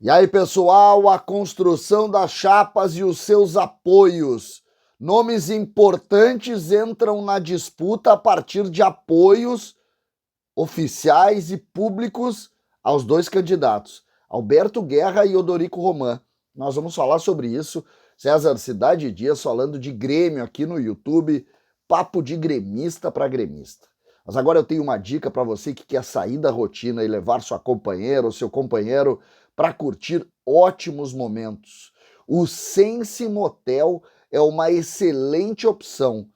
E aí, pessoal, a construção das chapas e os seus apoios. Nomes importantes entram na disputa a partir de apoios oficiais e públicos aos dois candidatos, Alberto Guerra e Odorico Roman. Nós vamos falar sobre isso. César Cidade Dias falando de Grêmio aqui no YouTube, papo de gremista para gremista. Mas agora eu tenho uma dica para você que quer sair da rotina e levar sua companheira ou seu companheiro para curtir ótimos momentos. O Sense Motel é uma excelente opção,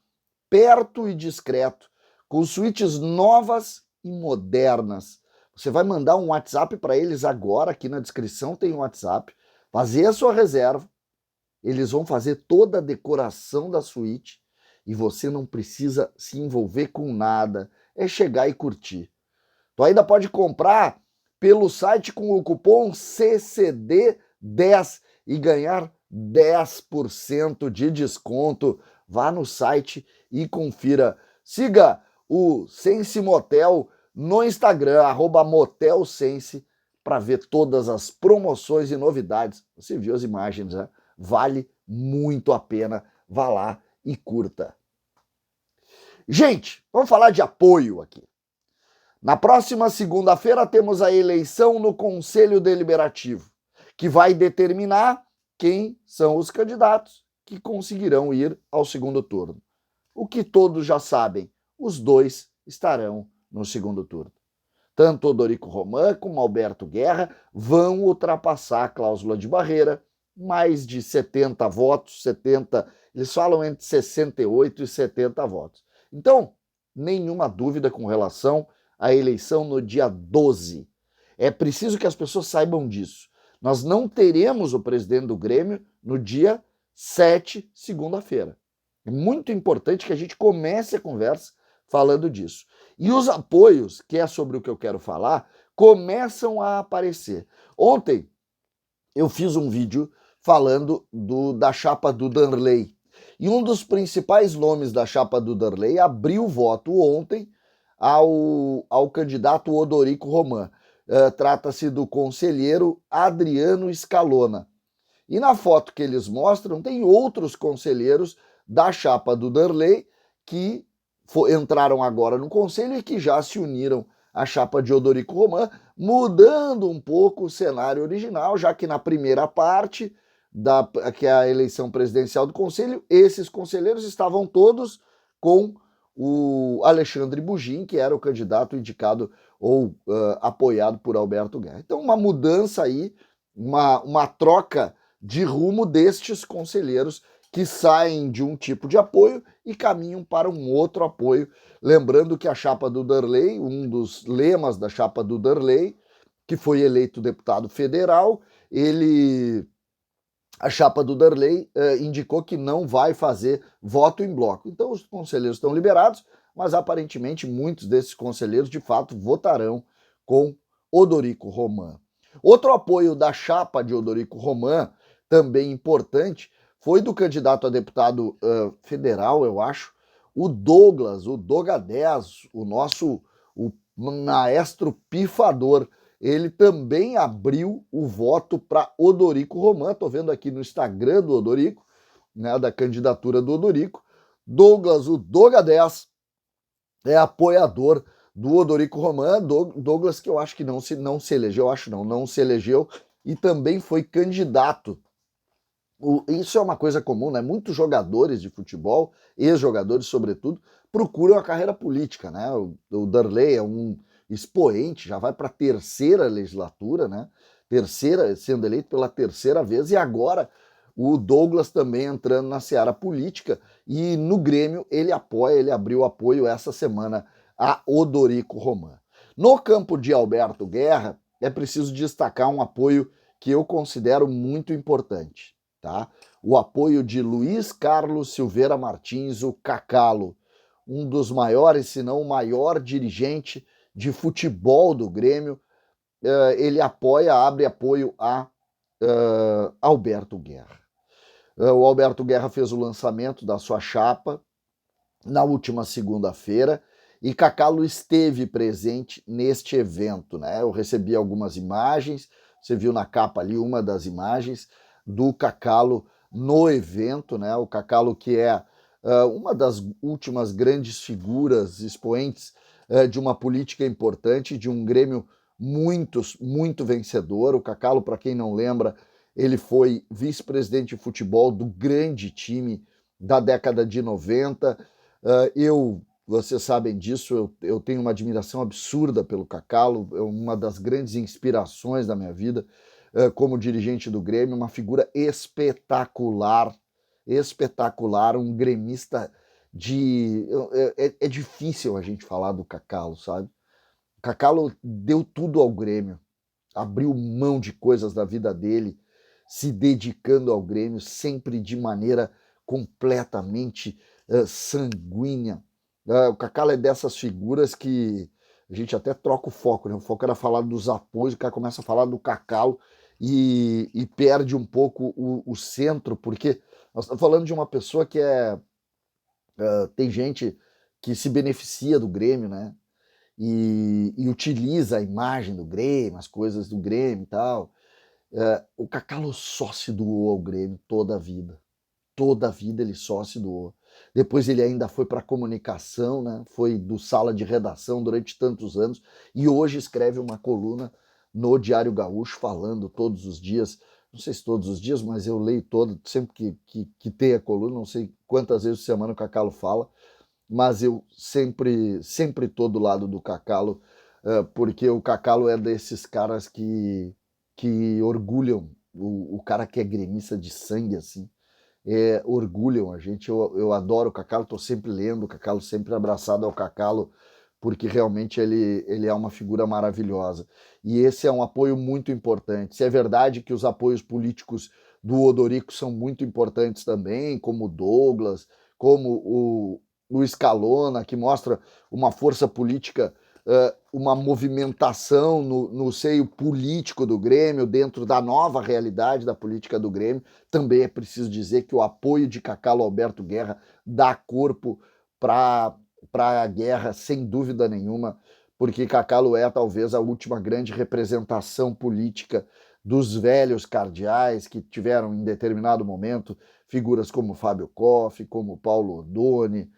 perto e discreto, com suítes novas e modernas. Você vai mandar um WhatsApp para eles agora, aqui na descrição tem um WhatsApp, fazer a sua reserva, eles vão fazer toda a decoração da suíte e você não precisa se envolver com nada, é chegar e curtir. Tu ainda pode comprar pelo site com o cupom CCD10 e ganhar 10% de desconto. Vá no site e confira. Siga o Sense Motel no Instagram, @motelsense, para ver todas as promoções e novidades. Você viu as imagens, né? Vale muito a pena. Vá lá e curta. Gente, vamos falar de apoio aqui. Na próxima segunda-feira temos a eleição no Conselho Deliberativo, que vai determinar quem são os candidatos que conseguirão ir ao segundo turno. O que todos já sabem, os dois estarão no segundo turno. Tanto Odorico Roman como Alberto Guerra vão ultrapassar a cláusula de barreira, mais de 70 votos, eles falam entre 68 e 70 votos. Então, nenhuma dúvida com relação à eleição no dia 12. É preciso que as pessoas saibam disso. Nós não teremos o presidente do Grêmio no dia 7, segunda-feira. É muito importante que a gente comece a conversa falando disso. E os apoios, que é sobre o que eu quero falar, começam a aparecer. Ontem eu fiz um vídeo falando da chapa do Darley. E um dos principais nomes da chapa do Darley abriu voto ontem ao candidato Odorico Roman. Trata-se do conselheiro Adriano Scalona. E na foto que eles mostram, tem outros conselheiros da chapa do Darley que entraram agora no conselho e que já se uniram à chapa de Odorico Roman, mudando um pouco o cenário original, já que na primeira parte, que é a eleição presidencial do conselho, esses conselheiros estavam todos com o Alexandre Bugin, que era o candidato indicado ou apoiado por Alberto Guerra. Então, uma mudança aí, uma troca de rumo destes conselheiros que saem de um tipo de apoio e caminham para um outro apoio. Lembrando que a chapa do Darley, um dos lemas da chapa do Darley, que foi eleito deputado federal, a chapa do Darley indicou que não vai fazer voto em bloco. Então os conselheiros estão liberados, mas aparentemente muitos desses conselheiros de fato votarão com Odorico Roman. Outro apoio da chapa de Odorico Roman, também importante, foi do candidato a deputado federal, eu acho, o Douglas, o Doga10, o maestro pifador. Ele também abriu o voto para Odorico Roman. Estou vendo aqui no Instagram do Odorico, né, da candidatura do Odorico. Douglas, o Doga10, é apoiador do Odorico Roman. Douglas, que eu acho que não se elegeu, não se elegeu, e também foi candidato. Isso é uma coisa comum, né? Muitos jogadores de futebol, ex-jogadores sobretudo, procuram a carreira política, né? O Darley é um expoente, já vai para a terceira legislatura, né? Sendo eleito pela terceira vez, e agora o Douglas também entrando na seara política, e no Grêmio ele abriu apoio essa semana a Odorico Roman. No campo de Alberto Guerra, é preciso destacar um apoio que eu considero muito importante, tá? O apoio de Luiz Carlos Silveira Martins, o Cacalo, um dos maiores, se não o maior dirigente de futebol do Grêmio. Ele abre apoio a Alberto Guerra. O Alberto Guerra fez o lançamento da sua chapa na última segunda-feira e Cacalo esteve presente neste evento, né? Eu recebi algumas imagens, Você viu na capa ali uma das imagens do Cacalo no evento, né? O Cacalo que é uma das últimas grandes figuras, expoentes de uma política importante, de um Grêmio muito vencedor. O Cacalo, para quem não lembra, ele foi vice-presidente de futebol do grande time da década de 90. Vocês sabem disso, eu tenho uma admiração absurda pelo Cacalo, é uma das grandes inspirações da minha vida como dirigente do Grêmio, uma figura espetacular, um gremista de... É difícil a gente falar do Cacalo, sabe? O Cacalo deu tudo ao Grêmio, abriu mão de coisas da vida dele, se dedicando ao Grêmio, sempre de maneira completamente sanguínea. O Cacalo é dessas figuras que a gente até troca o foco, né? O foco era falar dos apoios, o cara começa a falar do Cacalo e perde um pouco o centro, porque nós estamos falando de uma pessoa que tem gente que se beneficia do Grêmio, né? E utiliza a imagem do Grêmio, as coisas do Grêmio e tal. O Cacalo só se doou ao Grêmio toda a vida. Toda a vida ele só se doou. Depois ele ainda foi para a comunicação, né? Foi do sala de redação durante tantos anos e hoje escreve uma coluna no Diário Gaúcho falando todos os dias, não sei se todos os dias, mas eu leio todo, sempre que tem a coluna, não sei quantas vezes por semana o Cacalo fala, mas eu sempre estou do lado do Cacalo, porque o Cacalo é desses caras que orgulham, o cara que é gremista de sangue, assim, orgulham a gente. Eu adoro o Cacalo, estou sempre lendo o Cacalo, sempre abraçado ao Cacalo, porque realmente ele é uma figura maravilhosa. E esse é um apoio muito importante. Se é verdade que os apoios políticos do Odorico são muito importantes também, como o Douglas, como o Scalona, que mostra uma força política, uma movimentação no seio político do Grêmio, dentro da nova realidade da política do Grêmio. Também é preciso dizer que o apoio de Cacalo Alberto Guerra dá corpo para a guerra, sem dúvida nenhuma, porque Cacalo é talvez a última grande representação política dos velhos cardeais que tiveram em determinado momento figuras como Fábio Koff, como Paulo Odoni,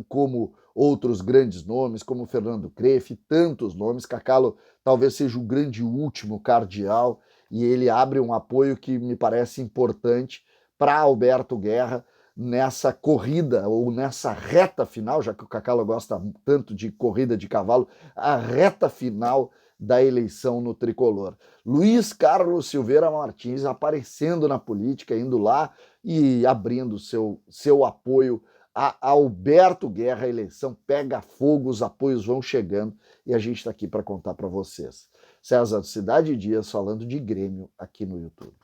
como outros grandes nomes, como Fernando Crefft, tantos nomes. Cacalo talvez seja o grande último cardeal e ele abre um apoio que me parece importante para Alberto Guerra nessa corrida ou nessa reta final, já que o Cacalo gosta tanto de corrida de cavalo, a reta final da eleição no tricolor. Luiz Carlos Silveira Martins aparecendo na política, indo lá e abrindo seu apoio a Alberto Guerra. A eleição pega fogo, os apoios vão chegando e a gente está aqui para contar para vocês. César Cidade Dias falando de Grêmio aqui no YouTube.